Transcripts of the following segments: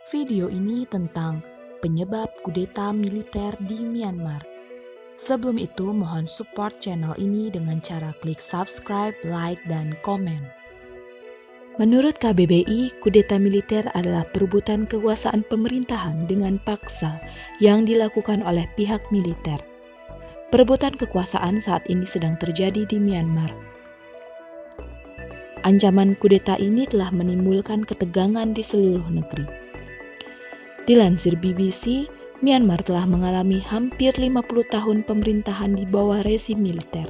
Video ini tentang penyebab kudeta militer di Myanmar. Sebelum itu, mohon support channel ini dengan cara klik subscribe, like, dan komen. Menurut KBBI, kudeta militer adalah perebutan kekuasaan pemerintahan dengan paksa yang dilakukan oleh pihak militer. Perebutan kekuasaan saat ini sedang terjadi di Myanmar. Ancaman kudeta ini telah menimbulkan ketegangan di seluruh negeri. Dilansir BBC, Myanmar telah mengalami hampir 50 tahun pemerintahan di bawah rezim militer.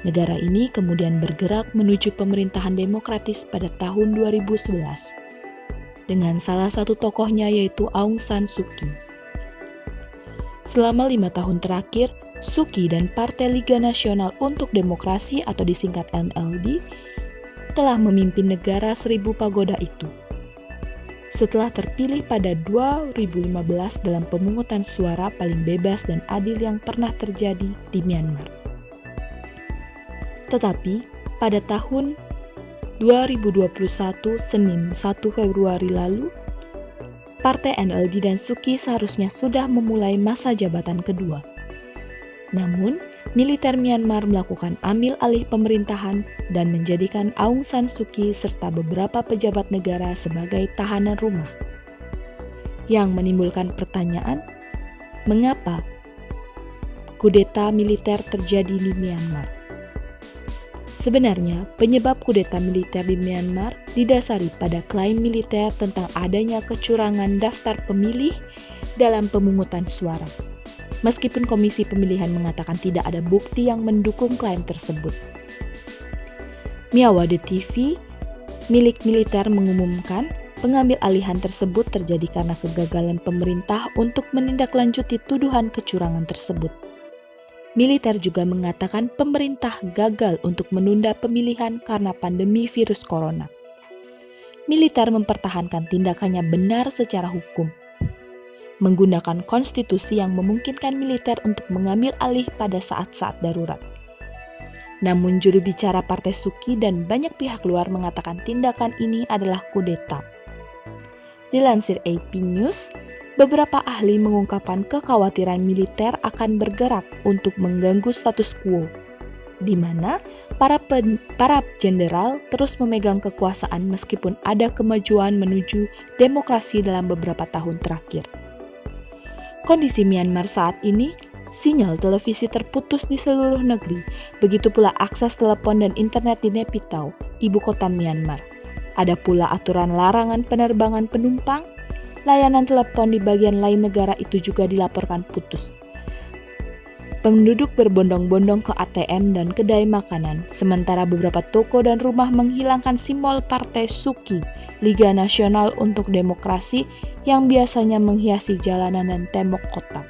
Negara ini kemudian bergerak menuju pemerintahan demokratis pada tahun 2011 dengan salah satu tokohnya yaitu Aung San Suu Kyi. Selama 5 tahun terakhir, Suu Kyi dan Partai Liga Nasional untuk Demokrasi atau disingkat NLD telah memimpin negara 1000 pagoda itu. Setelah terpilih pada 2015 dalam pemungutan suara paling bebas dan adil yang pernah terjadi di Myanmar. Tetapi pada tahun 2021 Senin 1 Februari lalu, Partai NLD dan Suu Kyi seharusnya sudah memulai masa jabatan kedua. Namun, militer Myanmar melakukan ambil alih pemerintahan dan menjadikan Aung San Suu Kyi serta beberapa pejabat negara sebagai tahanan rumah. Yang menimbulkan pertanyaan, mengapa kudeta militer terjadi di Myanmar? Sebenarnya, penyebab kudeta militer di Myanmar didasari pada klaim militer tentang adanya kecurangan daftar pemilih dalam pemungutan suara. Meskipun Komisi Pemilihan mengatakan tidak ada bukti yang mendukung klaim tersebut. Myawaddy TV milik militer mengumumkan pengambil alihan tersebut terjadi karena kegagalan pemerintah untuk menindaklanjuti tuduhan kecurangan tersebut. Militer juga mengatakan pemerintah gagal untuk menunda pemilihan karena pandemi virus corona. Militer mempertahankan tindakannya benar secara hukum, menggunakan konstitusi yang memungkinkan militer untuk mengambil alih pada saat-saat darurat. Namun juru bicara Partai Suu Kyi dan banyak pihak luar mengatakan tindakan ini adalah kudeta. Dilansir AP News, beberapa ahli mengungkapkan kekhawatiran militer akan bergerak untuk mengganggu status quo, di mana para jenderal terus memegang kekuasaan meskipun ada kemajuan menuju demokrasi dalam beberapa tahun terakhir. Kondisi Myanmar saat ini, sinyal televisi terputus di seluruh negeri, begitu pula akses telepon dan internet di Naypyidaw, ibu kota Myanmar. Ada pula aturan larangan penerbangan penumpang, layanan telepon di bagian lain negara itu juga dilaporkan putus. Penduduk berbondong-bondong ke ATM dan kedai makanan, sementara beberapa toko dan rumah menghilangkan simbol Partai Suu Kyi, Liga Nasional untuk Demokrasi yang biasanya menghiasi jalanan dan tembok kota.